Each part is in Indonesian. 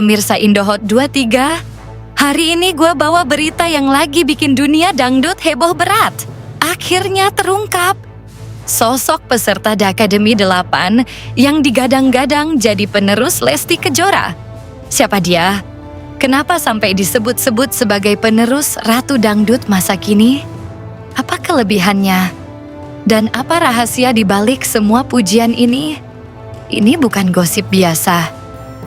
pemirsa Indohot 23. Hari ini gue bawa berita yang lagi bikin dunia dangdut heboh berat. Akhirnya terungkap. Sosok peserta Dakademi 8 yang digadang-gadang jadi penerus Lesti Kejora. Siapa dia? Kenapa sampai disebut-sebut sebagai penerus Ratu Dangdut masa kini? Apa kelebihannya? Dan apa rahasia di balik semua pujian ini? Ini bukan gosip biasa.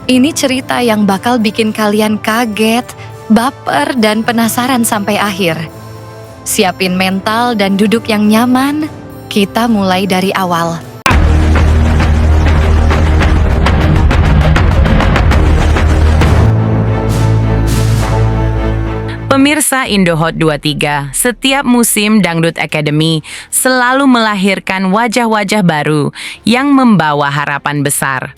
Ini cerita yang bakal bikin kalian kaget, baper, dan penasaran sampai akhir. Siapin mental dan duduk yang nyaman, kita mulai dari awal. Pemirsa Indohot 23, setiap musim Dangdut Academy selalu melahirkan wajah-wajah baru yang membawa harapan besar.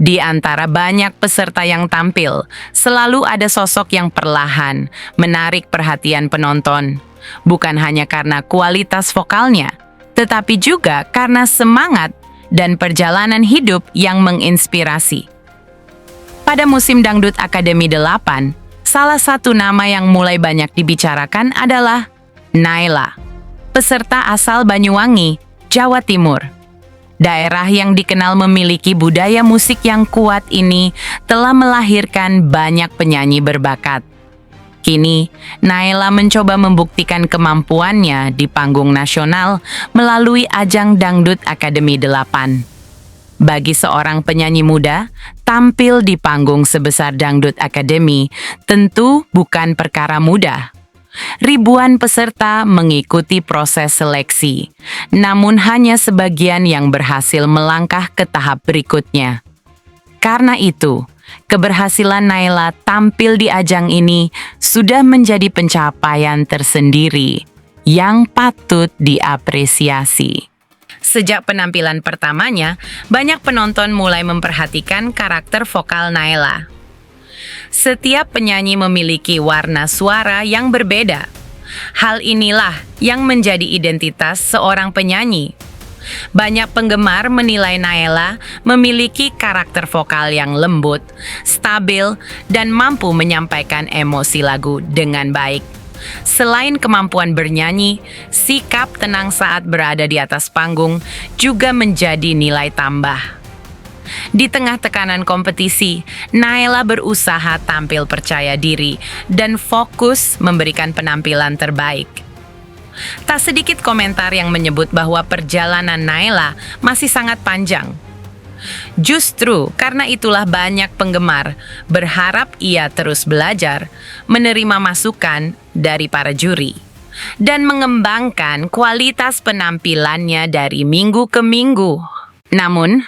Di antara banyak peserta yang tampil, selalu ada sosok yang perlahan menarik perhatian penonton. Bukan hanya karena kualitas vokalnya, tetapi juga karena semangat dan perjalanan hidup yang menginspirasi. Pada musim Dangdut Academy 8, salah satu nama yang mulai banyak dibicarakan adalah Naila, peserta asal Banyuwangi, Jawa Timur. Daerah yang dikenal memiliki budaya musik yang kuat ini telah melahirkan banyak penyanyi berbakat. Kini, Naila mencoba membuktikan kemampuannya di panggung nasional melalui ajang Dangdut Academy 8. Bagi seorang penyanyi muda, tampil di panggung sebesar Dangdut Academy tentu bukan perkara mudah. Ribuan peserta mengikuti proses seleksi, namun hanya sebagian yang berhasil melangkah ke tahap berikutnya. Karena itu, keberhasilan Naila tampil di ajang ini sudah menjadi pencapaian tersendiri yang patut diapresiasi. Sejak penampilan pertamanya, banyak penonton mulai memperhatikan karakter vokal Naila. Setiap penyanyi memiliki warna suara yang berbeda. Hal inilah yang menjadi identitas seorang penyanyi. Banyak penggemar menilai Naila memiliki karakter vokal yang lembut, stabil, dan mampu menyampaikan emosi lagu dengan baik. Selain kemampuan bernyanyi, sikap tenang saat berada di atas panggung juga menjadi nilai tambah. Di tengah tekanan kompetisi, Naila berusaha tampil percaya diri dan fokus memberikan penampilan terbaik. Tak sedikit komentar yang menyebut bahwa perjalanan Naila masih sangat panjang. Justru karena itulah banyak penggemar berharap ia terus belajar, menerima masukan dari para juri, dan mengembangkan kualitas penampilannya dari minggu ke minggu. Namun,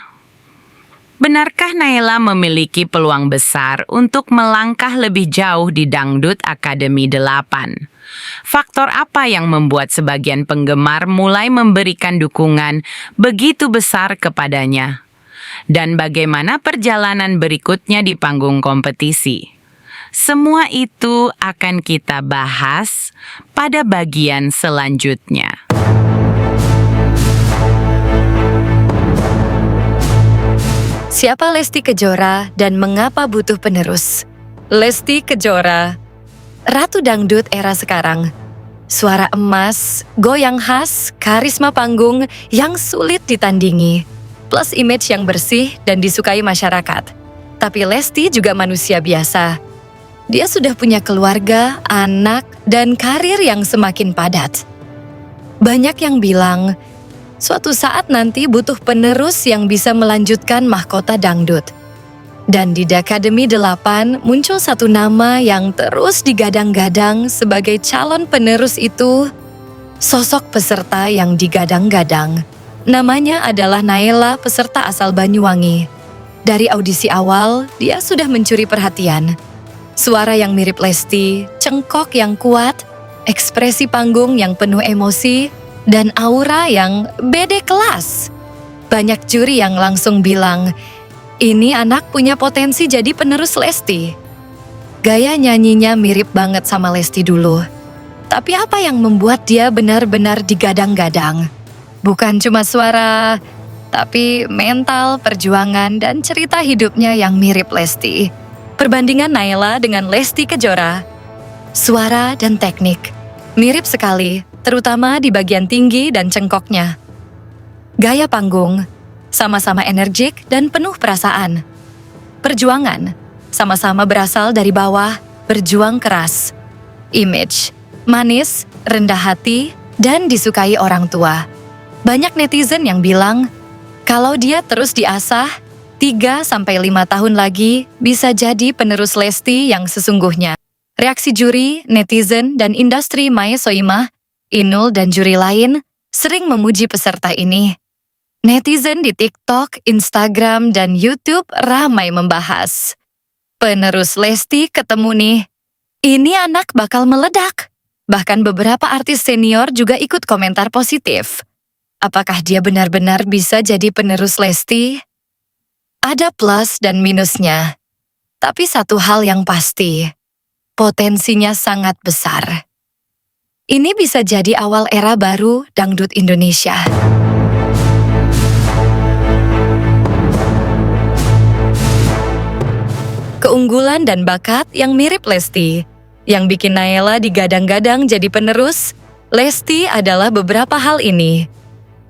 benarkah Naila memiliki peluang besar untuk melangkah lebih jauh di Dangdut Academy 8? Faktor apa yang membuat sebagian penggemar mulai memberikan dukungan begitu besar kepadanya? Dan bagaimana perjalanan berikutnya di panggung kompetisi? Semua itu akan kita bahas pada bagian selanjutnya. Siapa Lesti Kejora dan mengapa butuh penerus? Lesti Kejora, Ratu Dangdut era sekarang. Suara emas, goyang khas, karisma panggung yang sulit ditandingi. Plus image yang bersih dan disukai masyarakat. Tapi Lesti juga manusia biasa. Dia sudah punya keluarga, anak, dan karir yang semakin padat. Banyak yang bilang, suatu saat nanti butuh penerus yang bisa melanjutkan mahkota dangdut. Dan di Dakademi 8 muncul satu nama yang terus digadang-gadang sebagai calon penerus itu, sosok peserta yang digadang-gadang. Namanya adalah Naila, peserta asal Banyuwangi. Dari audisi awal, dia sudah mencuri perhatian. Suara yang mirip Lesti, cengkok yang kuat, ekspresi panggung yang penuh emosi, dan aura yang beda kelas. Banyak juri yang langsung bilang, ini anak punya potensi jadi penerus Lesti. Gaya nyanyinya mirip banget sama Lesti dulu. Tapi apa yang membuat dia benar-benar digadang-gadang? Bukan cuma suara, tapi mental, perjuangan, dan cerita hidupnya yang mirip Lesti. Perbandingan Nayla dengan Lesti Kejora. Suara dan teknik mirip sekali, terutama di bagian tinggi dan cengkoknya. Gaya panggung sama-sama energik dan penuh perasaan. Perjuangan sama-sama berasal dari bawah, berjuang keras. Image manis, rendah hati, dan disukai orang tua. Banyak netizen yang bilang, kalau dia terus diasah, 3-5 tahun lagi bisa jadi penerus Lesti yang sesungguhnya. Reaksi juri, netizen, dan industri Mae Soimah, Inul, dan juri lain sering memuji peserta ini. Netizen di TikTok, Instagram, dan YouTube ramai membahas. Penerus Lesti ketemu nih. Ini anak bakal meledak. Bahkan beberapa artis senior juga ikut komentar positif. Apakah dia benar-benar bisa jadi penerus Lesti? Ada plus dan minusnya. Tapi satu hal yang pasti, potensinya sangat besar. Ini bisa jadi awal era baru dangdut Indonesia. Keunggulan dan bakat yang mirip Lesti, yang bikin Nayla digadang-gadang jadi penerus, Lesti adalah beberapa hal ini.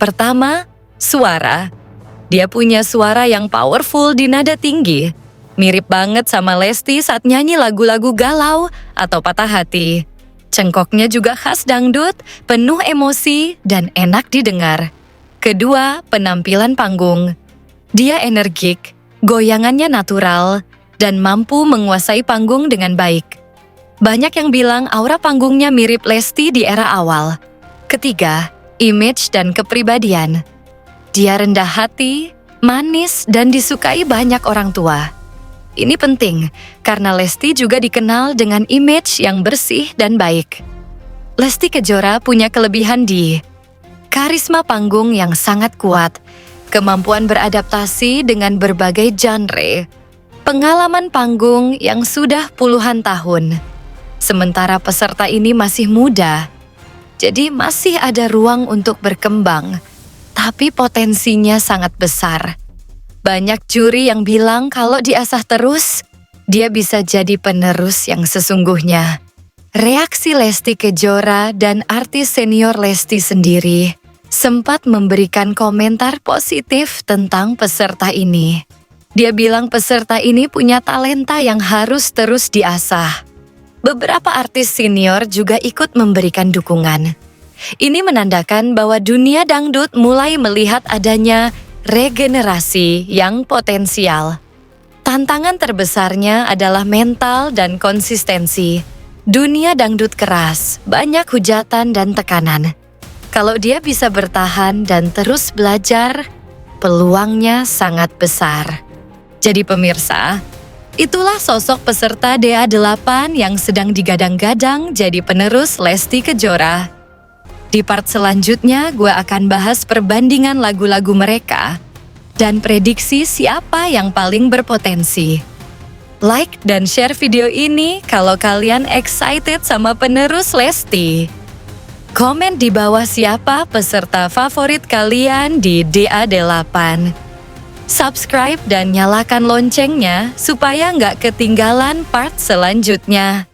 Pertama, suara. Dia punya suara yang powerful di nada tinggi. Mirip banget sama Lesti saat nyanyi lagu-lagu galau atau patah hati. Cengkoknya juga khas dangdut, penuh emosi dan enak didengar. Kedua, penampilan panggung. Dia energik, goyangannya natural, dan mampu menguasai panggung dengan baik. Banyak yang bilang aura panggungnya mirip Lesti di era awal. Ketiga, image dan kepribadian. Dia rendah hati, manis, dan disukai banyak orang tua. Ini penting, karena Lesti juga dikenal dengan image yang bersih dan baik. Lesti Kejora punya kelebihan di karisma panggung yang sangat kuat, kemampuan beradaptasi dengan berbagai genre, pengalaman panggung yang sudah puluhan tahun. Sementara peserta ini masih muda, jadi masih ada ruang untuk berkembang, tapi potensinya sangat besar. Banyak juri yang bilang kalau diasah terus, dia bisa jadi penerus yang sesungguhnya. Reaksi Lesti Kejora dan artis senior Lesti sendiri sempat memberikan komentar positif tentang peserta ini. Dia bilang peserta ini punya talenta yang harus terus diasah. Beberapa artis senior juga ikut memberikan dukungan. Ini menandakan bahwa dunia dangdut mulai melihat adanya regenerasi yang potensial. Tantangan terbesarnya adalah mental dan konsistensi. Dunia dangdut keras, banyak hujatan dan tekanan. Kalau dia bisa bertahan dan terus belajar, peluangnya sangat besar. Jadi pemirsa, itulah sosok peserta DA8 yang sedang digadang-gadang jadi penerus Lesti Kejora. Di part selanjutnya, gue akan bahas perbandingan lagu-lagu mereka dan prediksi siapa yang paling berpotensi. Like dan share video ini kalau kalian excited sama penerus Lesti. Komen di bawah siapa peserta favorit kalian di DA8. Subscribe dan nyalakan loncengnya supaya nggak ketinggalan part selanjutnya.